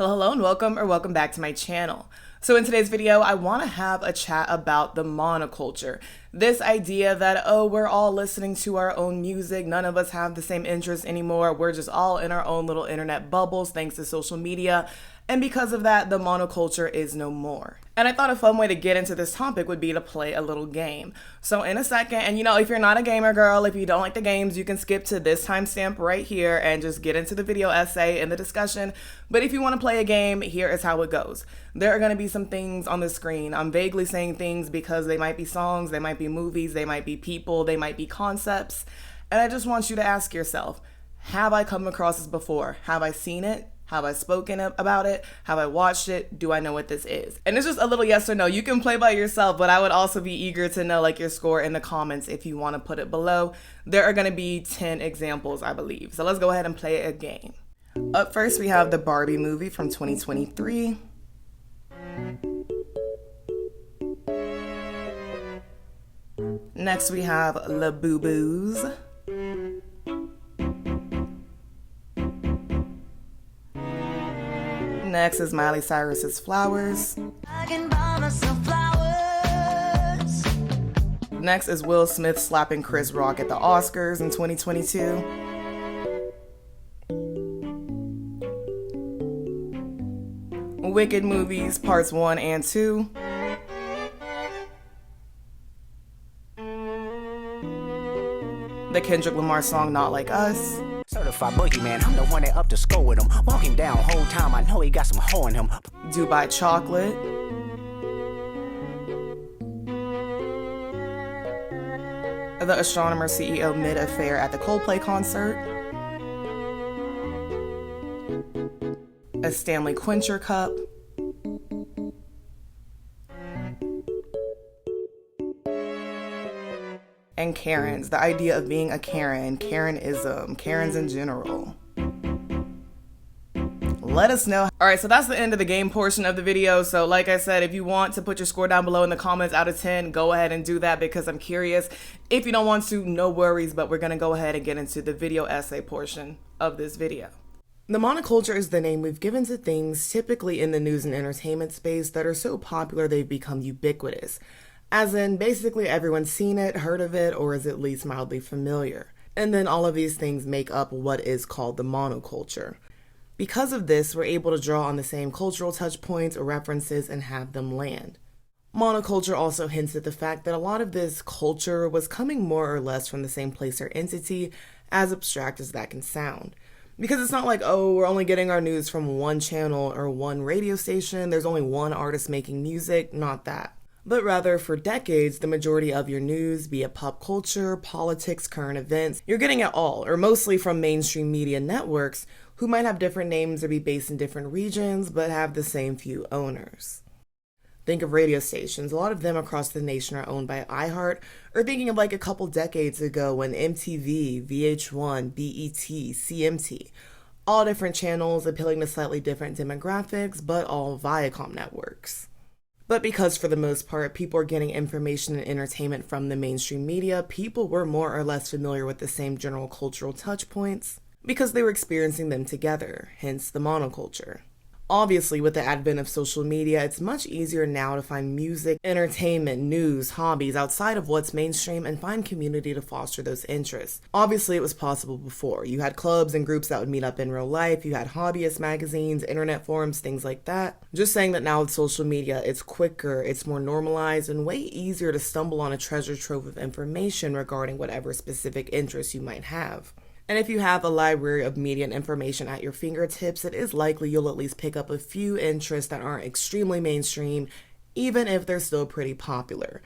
Hello and welcome back to my channel. So in today's video, I want to have a chat about the monoculture. This idea that, oh, we're all listening to our own music, none of us have the same interests anymore, we're just all in our own little internet bubbles thanks to social media, and because of that, the monoculture is no more. And I thought a fun way to get into this topic would be to play a little game. So in a second, and if you're not a gamer girl, if you don't like the games, you can skip to this timestamp right here and just get into the video essay and the discussion. But if you want to play a game, here is how it goes. There are going to be some things on the screen. I'm vaguely saying things because they might be songs, they might be movies, they might be people, they might be concepts. And I just want you to ask yourself, have I come across this before? Have I seen it? Have I spoken about it? Have I watched it? Do I know what this is? And it's just a little yes or no. You can play by yourself, but I would also be eager to know your score in the comments if you want to put it below. There are going to be 10 examples, I believe. So let's go ahead and play a game. Up first, we have the Barbie movie from 2023. Next, we have La Boo Boos. Next is Miley Cyrus's Flowers. I can buy myself flowers. Next is Will Smith slapping Chris Rock at the Oscars in 2022. Wicked Movies Parts 1 and 2. The Kendrick Lamar song Not Like Us. Certified boogeyman, I'm the one that up to score with him. Walking down whole time, I know he got some hoe in him. Dubai Chocolate. The Astronomer CEO mid-affair at the Coldplay concert. A Stanley Quencher Cup. And Karens, the idea of being a Karen, Karenism, Karens in general. Let us know. All right, so that's the end of the game portion of the video. So like I said, if you want to put your score down below in the comments out of 10, go ahead and do that because I'm curious. If you don't want to, no worries, but we're gonna go ahead and get into the video essay portion of this video. The monoculture is the name we've given to things typically in the news and entertainment space that are so popular they've become ubiquitous. As in, basically everyone's seen it, heard of it, or is at least mildly familiar. And then all of these things make up what is called the monoculture. Because of this, we're able to draw on the same cultural touch points or references and have them land. Monoculture also hints at the fact that a lot of this culture was coming more or less from the same place or entity, as abstract as that can sound. Because it's not like, oh, we're only getting our news from one channel or one radio station, there's only one artist making music, not that. But rather, for decades, the majority of your news, be it pop culture, politics, current events, you're getting it all, or mostly from mainstream media networks, who might have different names or be based in different regions, but have the same few owners. Think of radio stations. A lot of them across the nation are owned by iHeart, or thinking of a couple decades ago when MTV, VH1, BET, CMT, all different channels appealing to slightly different demographics, but all Viacom networks. But because for the most part, people are getting information and entertainment from the mainstream media, people were more or less familiar with the same general cultural touch points because they were experiencing them together, hence the monoculture. Obviously, with the advent of social media, it's much easier now to find music, entertainment, news, hobbies outside of what's mainstream and find community to foster those interests. Obviously, it was possible before. You had clubs and groups that would meet up in real life. You had hobbyist magazines, internet forums, things like that. Just saying that now with social media, it's quicker, it's more normalized, and way easier to stumble on a treasure trove of information regarding whatever specific interests you might have. And if you have a library of media and information at your fingertips, it is likely you'll at least pick up a few interests that aren't extremely mainstream, even if they're still pretty popular.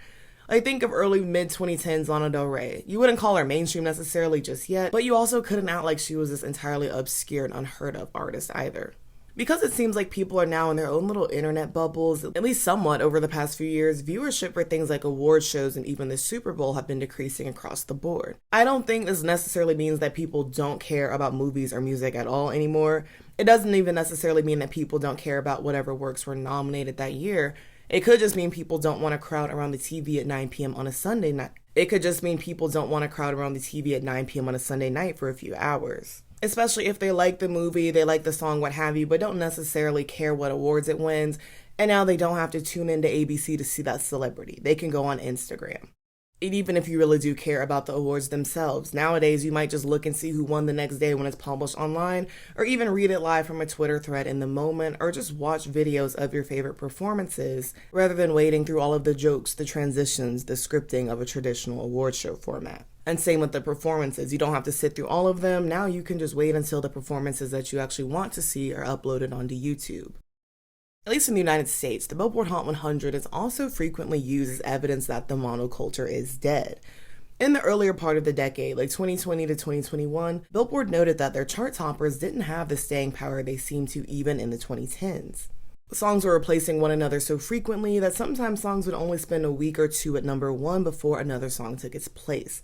I think of early mid-2010s Lana Del Rey. You wouldn't call her mainstream necessarily just yet, but you also couldn't act like she was this entirely obscure and unheard of artist either. Because it seems like people are now in their own little internet bubbles, at least somewhat over the past few years, viewership for things like award shows and even the Super Bowl have been decreasing across the board. I don't think this necessarily means that people don't care about movies or music at all anymore. It doesn't even necessarily mean that people don't care about whatever works were nominated that year. It could just mean people don't want to crowd around the TV at 9 p.m. on a Sunday night. It could just mean people don't want to crowd around the TV at 9 p.m. on a Sunday night for a few hours. especially if they like the movie, they like the song, what have you, but don't necessarily care what awards it wins. And now they don't have to tune into ABC to see that celebrity. They can go on Instagram. And even if you really do care about the awards themselves, nowadays you might just look and see who won the next day when it's published online, or even read it live from a Twitter thread in the moment, or just watch videos of your favorite performances, rather than wading through all of the jokes, the transitions, the scripting of a traditional award show format. And same with the performances. You don't have to sit through all of them. Now you can just wait until the performances that you actually want to see are uploaded onto YouTube. At least in the United States, the Billboard Hot 100 is also frequently used as evidence that the monoculture is dead. In the earlier part of the decade, like 2020 to 2021, Billboard noted that their chart toppers didn't have the staying power they seemed to even in the 2010s. Songs were replacing one another so frequently that sometimes songs would only spend a week or two at number one before another song took its place.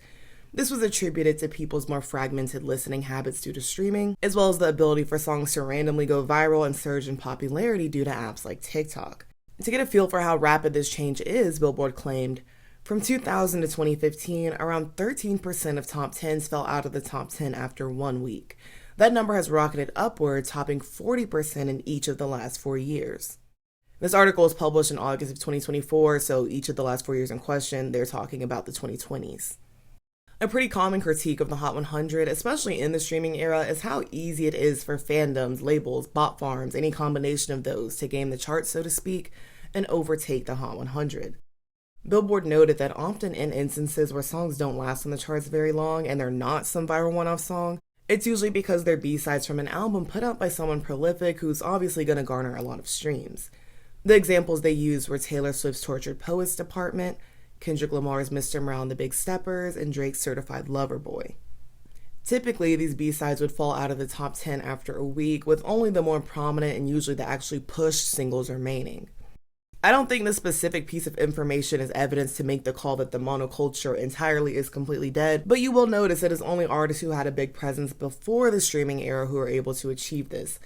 This was attributed to people's more fragmented listening habits due to streaming, as well as the ability for songs to randomly go viral and surge in popularity due to apps like TikTok. To get a feel for how rapid this change is, Billboard claimed, from 2000 to 2015, around 13% of top 10s fell out of the top 10 after 1 week. That number has rocketed upward, topping 40% in each of the last 4 years. This article was published in August of 2024, so each of the last 4 years in question, they're talking about the 2020s. A pretty common critique of the Hot 100, especially in the streaming era, is how easy it is for fandoms, labels, bot farms, any combination of those to game the charts, so to speak, and overtake the Hot 100. Billboard noted that often in instances where songs don't last on the charts very long and they're not some viral one-off song, it's usually because they're B-sides from an album put out by someone prolific who's obviously going to garner a lot of streams. The examples they used were Taylor Swift's Tortured Poets Department, Kendrick Lamar's Mr. Morale and the Big Steppers, and Drake's Certified Lover Boy. Typically, these B-sides would fall out of the top 10 after a week, with only the more prominent and usually the actually pushed singles remaining. I don't think this specific piece of information is evidence to make the call that the monoculture entirely is completely dead, but you will notice it is only artists who had a big presence before the streaming era who are able to achieve this.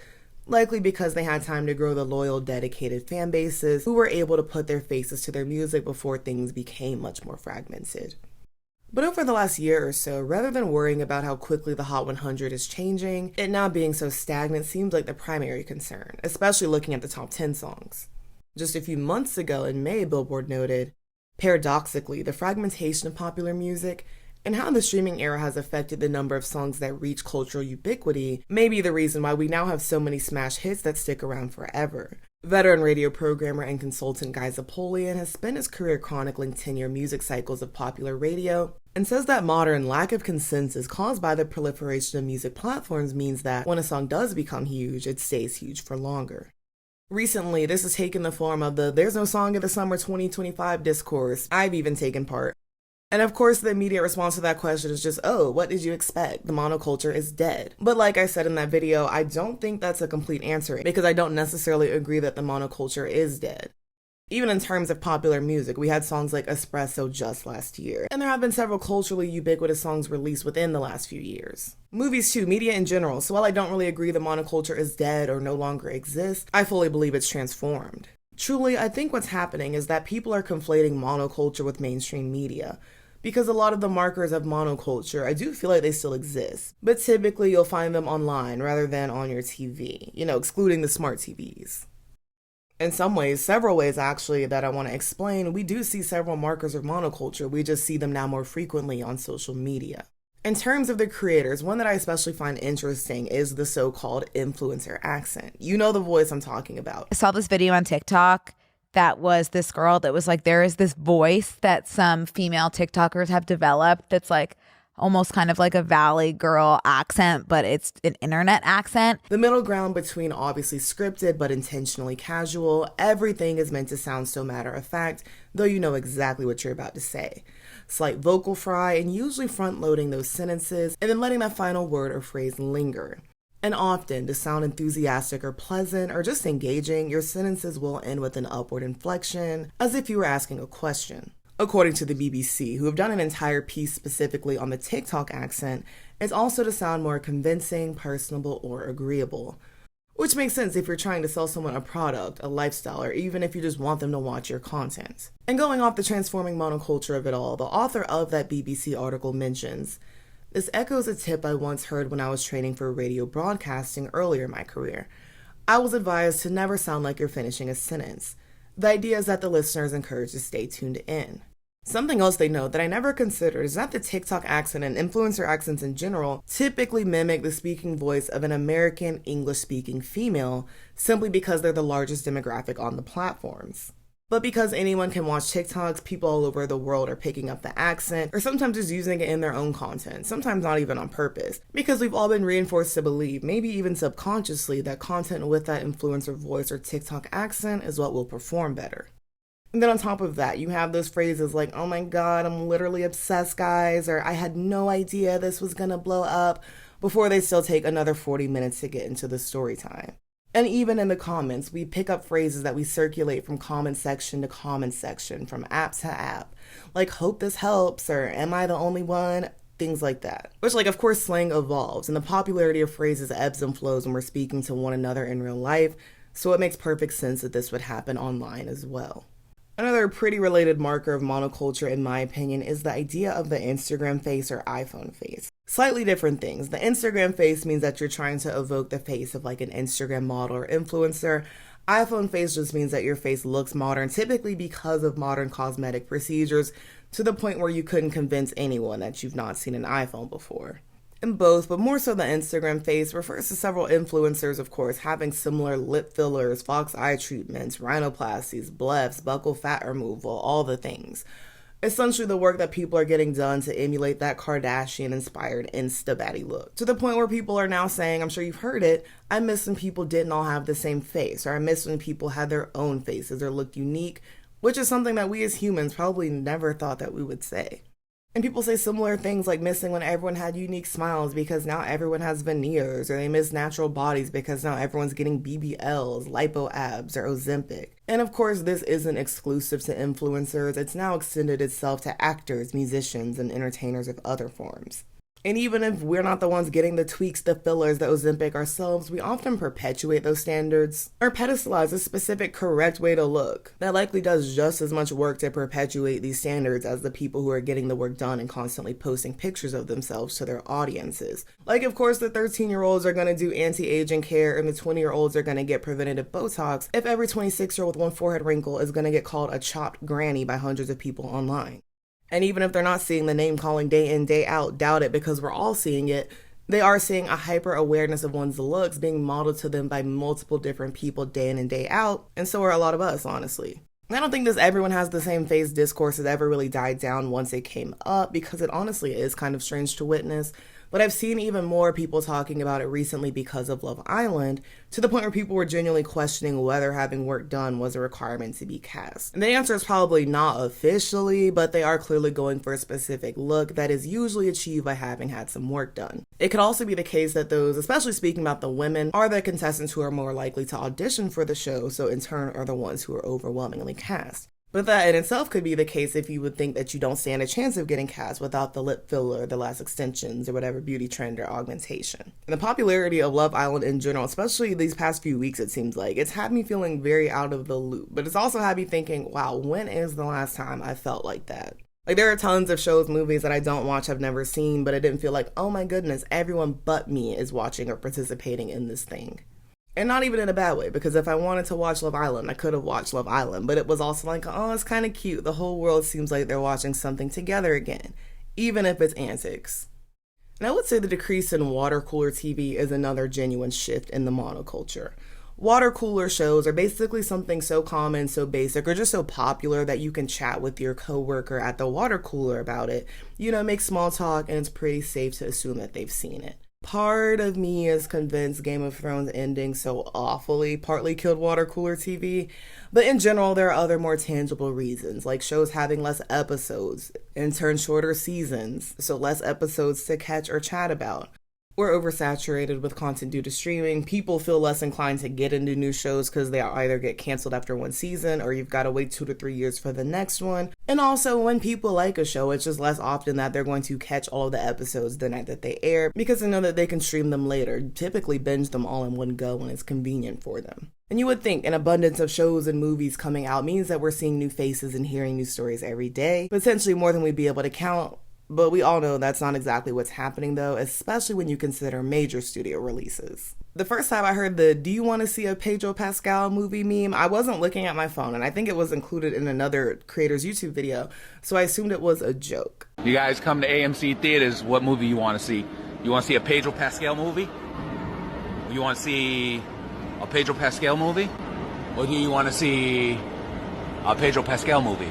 Likely because they had time to grow the loyal, dedicated fan bases who were able to put their faces to their music before things became much more fragmented. But over the last year or so, rather than worrying about how quickly the Hot 100 is changing, it now being so stagnant seems like the primary concern, especially looking at the top 10 songs. Just a few months ago in May, Billboard noted, paradoxically, the fragmentation of popular music and how the streaming era has affected the number of songs that reach cultural ubiquity may be the reason why we now have so many smash hits that stick around forever. Veteran radio programmer and consultant Guy Zapolian has spent his career chronicling 10-year music cycles of popular radio and says that modern lack of consensus caused by the proliferation of music platforms means that when a song does become huge, it stays huge for longer. Recently, this has taken the form of the "There's no song of the summer 2025" discourse. I've even taken part. And of course, the immediate response to that question is just, oh, what did you expect? The monoculture is dead. But like I said in that video, I don't think that's a complete answer because I don't necessarily agree that the monoculture is dead. Even in terms of popular music, we had songs like Espresso just last year, and there have been several culturally ubiquitous songs released within the last few years. Movies too, media in general, so while I don't really agree the monoculture is dead or no longer exists, I fully believe it's transformed. Truly, I think what's happening is that people are conflating monoculture with mainstream media. Because a lot of the markers of monoculture, I do feel like they still exist. But typically you'll find them online rather than on your TV, excluding the smart TVs. In some ways, several ways actually that I want to explain, we do see several markers of monoculture, we just see them now more frequently on social media. In terms of the creators, one that I especially find interesting is the so-called influencer accent. You know the voice I'm talking about. I saw this video on TikTok that was this girl that was like, there is this voice that some female TikTokers have developed that's like almost kind of like a Valley Girl accent, but it's an internet accent. The middle ground between obviously scripted but intentionally casual, everything is meant to sound so matter-of-fact, though you know exactly what you're about to say. Slight vocal fry and usually front-loading those sentences and then letting that final word or phrase linger. And often, to sound enthusiastic or pleasant or just engaging, your sentences will end with an upward inflection, as if you were asking a question. According to the BBC, who have done an entire piece specifically on the TikTok accent, it's also to sound more convincing, personable, or agreeable. Which makes sense if you're trying to sell someone a product, a lifestyle, or even if you just want them to watch your content. And going off the transforming monoculture of it all, the author of that BBC article mentions, This echoes a tip I once heard when I was training for radio broadcasting earlier in my career. I was advised to never sound like you're finishing a sentence. The idea is that the listener is encouraged to stay tuned in. Something else they note that I never considered is that the TikTok accent and influencer accents in general typically mimic the speaking voice of an American English-speaking female simply because they're the largest demographic on the platforms. But because anyone can watch TikToks, people all over the world are picking up the accent or sometimes just using it in their own content, sometimes not even on purpose, because we've all been reinforced to believe, maybe even subconsciously, that content with that influencer voice or TikTok accent is what will perform better. And then on top of that, you have those phrases like, oh my god, I'm literally obsessed, guys, or I had no idea this was gonna blow up, before they still take another 40 minutes to get into the story time. And even in the comments, we pick up phrases that we circulate from comment section to comment section, from app to app, like hope this helps, or am I the only one? Things like that. Which, of course, slang evolves, and the popularity of phrases ebbs and flows when we're speaking to one another in real life, so it makes perfect sense that this would happen online as well. Another pretty related marker of monoculture, in my opinion, is the idea of the Instagram face or iPhone face. Slightly different things. The Instagram face means that you're trying to evoke the face of an Instagram model or influencer. iPhone face just means that your face looks modern, typically because of modern cosmetic procedures, to the point where you couldn't convince anyone that you've not seen an iPhone before. And both, but more so the Instagram face, refers to several influencers, of course, having similar lip fillers, fox eye treatments, rhinoplasties, blephs, buccal fat removal, all the things. Essentially the work that people are getting done to emulate that Kardashian-inspired Insta-baddie look. To the point where people are now saying, I'm sure you've heard it, I miss when people didn't all have the same face, or I miss when people had their own faces or looked unique, which is something that we as humans probably never thought that we would say. And people say similar things like missing when everyone had unique smiles because now everyone has veneers, or they miss natural bodies because now everyone's getting BBLs, lipo abs, or Ozempic. And of course, this isn't exclusive to influencers, it's now extended itself to actors, musicians, and entertainers of other forms. And even if we're not the ones getting the tweaks, the fillers, the Ozempic ourselves, we often perpetuate those standards or pedestalize a specific correct way to look that likely does just as much work to perpetuate these standards as the people who are getting the work done and constantly posting pictures of themselves to their audiences. Of course, the 13-year-olds are going to do anti-aging care and the 20-year-olds are going to get preventative Botox if every 26-year-old with one forehead wrinkle is going to get called a chopped granny by hundreds of people online. And even if they're not seeing the name calling day in, day out, doubt it because we're all seeing it, they are seeing a hyper awareness of one's looks being modeled to them by multiple different people day in and day out, and so are a lot of us, honestly. I don't think this everyone has the same face discourse has ever really died down once it came up, because it honestly is kind of strange to witness. But I've seen even more people talking about it recently because of Love Island, to the point where people were genuinely questioning whether having work done was a requirement to be cast. And the answer is probably not officially, but they are clearly going for a specific look that is usually achieved by having had some work done. It could also be the case that those, especially speaking about the women, are the contestants who are more likely to audition for the show, so in turn are the ones who are overwhelmingly cast. But that in itself could be the case if you would think that you don't stand a chance of getting cast without the lip filler, the lash extensions, or whatever beauty trend or augmentation. And the popularity of Love Island in general, especially these past few weeks, it seems like, it's had me feeling very out of the loop. But it's also had me thinking, wow, when is the last time I felt like that? There are tons of shows, movies that I don't watch, I've never seen, but it didn't feel like, oh my goodness, everyone but me is watching or participating in this thing. And not even in a bad way, because if I wanted to watch Love Island, I could have watched Love Island, but it was also like, oh, it's kind of cute. The whole world seems like they're watching something together again, even if it's antics. And I would say the decrease in water cooler TV is another genuine shift in the monoculture. Water cooler shows are basically something so common, so basic, or just so popular that you can chat with your coworker at the water cooler about it. Make small talk, and it's pretty safe to assume that they've seen it. Part of me is convinced Game of Thrones ending so awfully partly killed water cooler TV, but in general there are other more tangible reasons, like shows having less episodes, in turn shorter seasons, so less episodes to catch or chat about. We're oversaturated with content due to streaming. People feel less inclined to get into new shows because they either get canceled after one season or you've got to wait 2 to 3 years for the next one. And also, when people like a show, it's just less often that they're going to catch all of the episodes the night that they air because they know that they can stream them later, typically binge them all in one go when it's convenient for them. And you would think an abundance of shows and movies coming out means that we're seeing new faces and hearing new stories every day, potentially more than we'd be able to count. But we all know that's not exactly what's happening though, especially when you consider major studio releases. The first time I heard the "do you want to see a Pedro Pascal movie" meme, I wasn't looking at my phone, and I think it was included in another creator's YouTube video, so I assumed it was a joke. You guys come to AMC theaters, what movie you want to see? You want to see a Pedro Pascal movie? You want to see a Pedro Pascal movie? Or do you want to see a Pedro Pascal movie?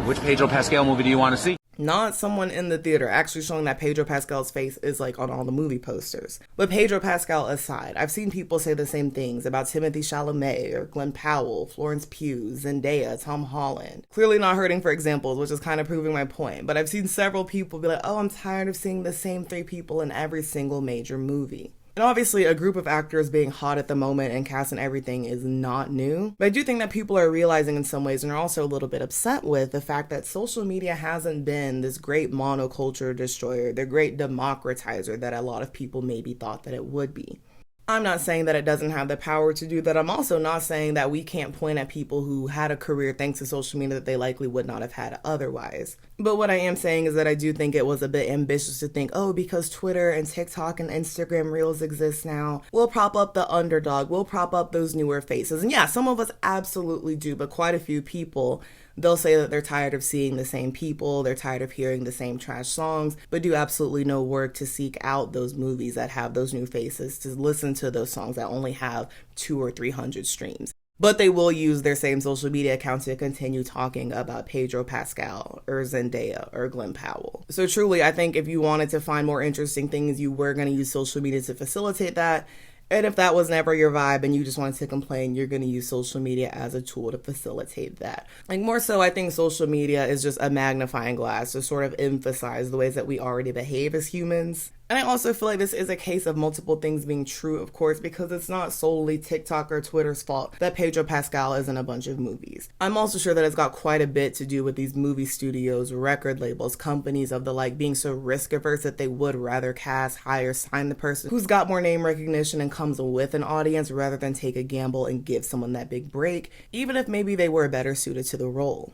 Which Pedro Pascal movie do you want to see? Not someone in the theater actually showing that Pedro Pascal's face is like on all the movie posters. But Pedro Pascal aside, I've seen people say the same things about Timothée Chalamet or Glenn Powell, Florence Pugh, Zendaya, Tom Holland. Clearly not hurting for examples, which is kind of proving my point. But I've seen several people be like, oh, I'm tired of seeing the same 3 people in every single major movie. And obviously, a group of actors being hot at the moment and cast and everything is not new. But I do think that people are realizing in some ways and are also a little bit upset with the fact that social media hasn't been this great monoculture destroyer, the great democratizer that a lot of people maybe thought that it would be. I'm not saying that it doesn't have the power to do that. I'm also not saying that we can't point at people who had a career thanks to social media that they likely would not have had otherwise. But what I am saying is that I do think it was a bit ambitious to think, oh, because Twitter and TikTok and Instagram Reels exist now, we'll prop up the underdog, we'll prop up those newer faces. And yeah, some of us absolutely do, but quite a few people, they'll say that they're tired of seeing the same people, they're tired of hearing the same trash songs, but do absolutely no work to seek out those movies that have those new faces, to listen to those songs that only have 200 or 300 streams. But they will use their same social media account to continue talking about Pedro Pascal or Zendaya or Glenn Powell. So truly, I think if you wanted to find more interesting things, you were going to use social media to facilitate that. And if that was never your vibe and you just wanted to complain, you're going to use social media as a tool to facilitate that. Like more so, I think social media is just a magnifying glass to sort of emphasize the ways that we already behave as humans. And I also feel like this is a case of multiple things being true, of course, because it's not solely TikTok or Twitter's fault that Pedro Pascal is in a bunch of movies. I'm also sure that it's got quite a bit to do with these movie studios, record labels, companies of the like being so risk averse that they would rather cast, hire, sign the person who's got more name recognition and comes with an audience rather than take a gamble and give someone that big break, even if maybe they were better suited to the role.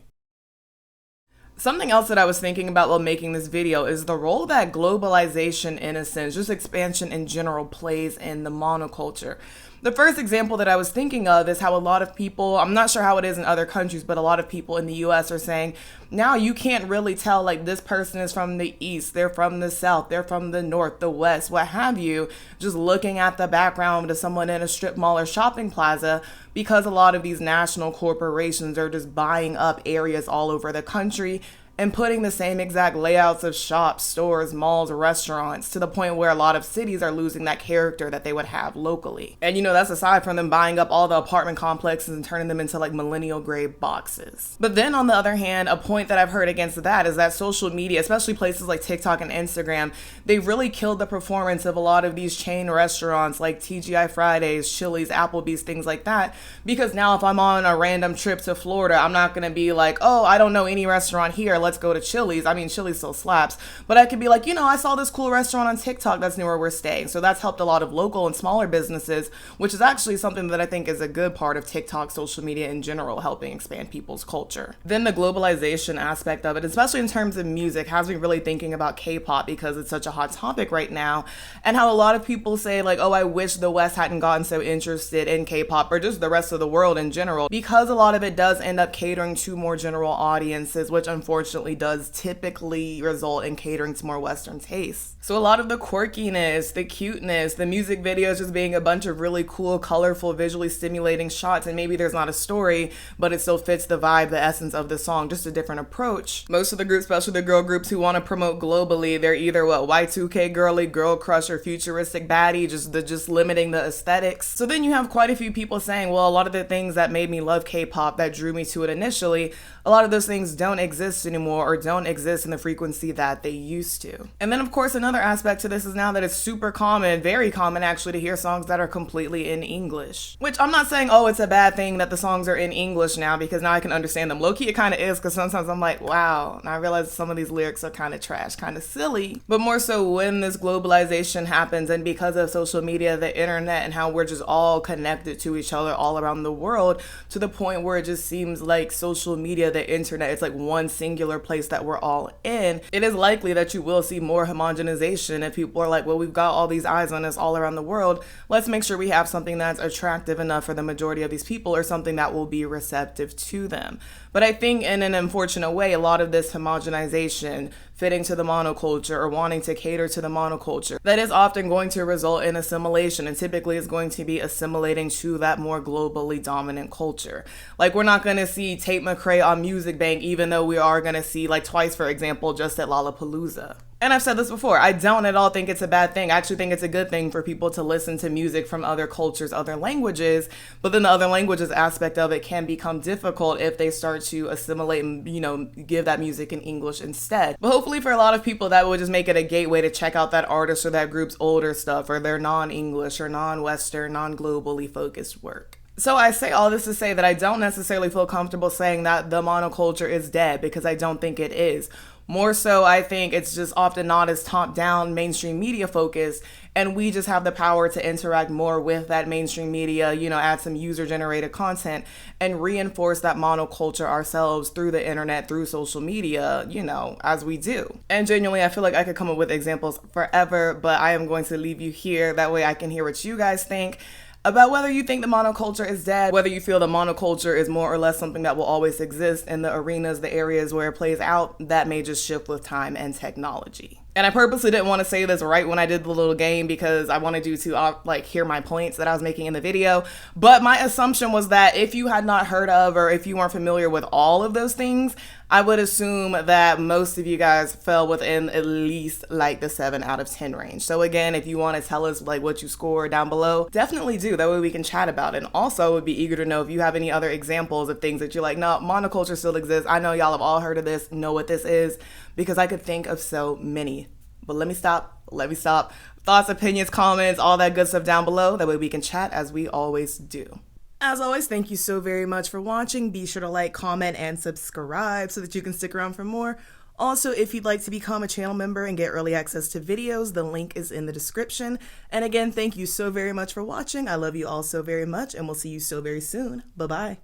Something else that I was thinking about while making this video is the role that globalization, in a sense, just expansion in general, plays in the monoculture. The first example that I was thinking of is how a lot of people, I'm not sure how it is in other countries, but a lot of people in the US are saying, now you can't really tell like this person is from the East, they're from the South, they're from the North, the West, what have you, just looking at the background of someone in a strip mall or shopping plaza, because a lot of these national corporations are just buying up areas all over the country and putting the same exact layouts of shops, stores, malls, restaurants, to the point where a lot of cities are losing that character that they would have locally. And you know, that's aside from them buying up all the apartment complexes and turning them into like millennial grade boxes. But then on the other hand, a point that I've heard against that is that social media, especially places like TikTok and Instagram, they really killed the performance of a lot of these chain restaurants like TGI Fridays, Chili's, Applebee's, things like that. Because now if I'm on a random trip to Florida, I'm not gonna be like, oh, I don't know any restaurant here, let's go to Chili's. I mean, Chili's still slaps, but I could be like, you know, I saw this cool restaurant on TikTok that's near where we're staying. So that's helped a lot of local and smaller businesses, which is actually something that I think is a good part of TikTok, social media in general, helping expand people's culture. Then the globalization aspect of it, especially in terms of music, has me really thinking about K-pop because it's such a hot topic right now, and how a lot of people say like, oh, I wish the West hadn't gotten so interested in K-pop or just the rest of the world in general, because a lot of it does end up catering to more general audiences, which unfortunately does typically result in catering to more Western tastes. So a lot of the quirkiness, the cuteness, the music videos just being a bunch of really cool, colorful, visually stimulating shots, and maybe there's not a story, but it still fits the vibe, the essence of the song, just a different approach. Most of the groups, especially the girl groups who want to promote globally, they're either what, Y2K girly, girl crush, or futuristic baddie, just limiting the aesthetics. So then you have quite a few people saying, well, a lot of the things that made me love K-pop, that drew me to it initially, a lot of those things don't exist anymore or don't exist in the frequency that they used to. And then of course another aspect to this is now that it's super common, very common actually, to hear songs that are completely in English. Which I'm not saying, oh, it's a bad thing that the songs are in English now, because now I can understand them. Low-key it kind of is, because sometimes I'm like, wow, and I realize some of these lyrics are kind of trash, kind of silly. But more so when this globalization happens, and because of social media, the internet, and how we're just all connected to each other all around the world, to the point where it just seems like social media, the internet, it's like one singular particular place that we're all in, it is likely that you will see more homogenization if people are like, well, we've got all these eyes on us all around the world. Let's make sure we have something that's attractive enough for the majority of these people, or something that will be receptive to them. But I think in an unfortunate way, a lot of this homogenization, fitting to the monoculture or wanting to cater to the monoculture, that is often going to result in assimilation, and typically is going to be assimilating to that more globally dominant culture. Like, we're not going to see Tate McRae on Music Bank, even though we are going to see, like, Twice, for example, just at Lollapalooza. And I've said this before, I don't at all think it's a bad thing. I actually think it's a good thing for people to listen to music from other cultures, other languages, but then the other languages aspect of it can become difficult if they start to assimilate and, you know, give that music in English instead. But hopefully for a lot of people, that would just make it a gateway to check out that artist or that group's older stuff, or their non-English or non-Western, non-globally focused work. So I say all this to say that I don't necessarily feel comfortable saying that the monoculture is dead, because I don't think it is. More so, I think it's just often not as top-down mainstream media focused, and we just have the power to interact more with that mainstream media, you know, add some user-generated content and reinforce that monoculture ourselves through the internet, through social media, you know, as we do. And genuinely, I feel like I could come up with examples forever, but I am going to leave you here. That way I can hear what you guys think about whether you think the monoculture is dead, whether you feel the monoculture is more or less something that will always exist in the arenas, the areas where it plays out, that may just shift with time and technology. And I purposely didn't want to say this right when I did the little game, because I wanted you to like hear my points that I was making in the video. But my assumption was that if you had not heard of, or if you weren't familiar with all of those things, I would assume that most of you guys fell within at least like the 7 out of 10 range. So again, if you want to tell us like what you score down below, definitely do. That way we can chat about it. And also I would be eager to know if you have any other examples of things that you're like, no, monoculture still exists. I know y'all have all heard of this, know what this is, because I could think of so many. But let me stop. Thoughts, opinions, comments, all that good stuff down below. That way we can chat as we always do. As always, thank you so very much for watching. Be sure to like, comment, and subscribe so that you can stick around for more. Also, if you'd like to become a channel member and get early access to videos, the link is in the description. And again, thank you so very much for watching. I love you all so very much, and we'll see you so very soon. Bye-bye.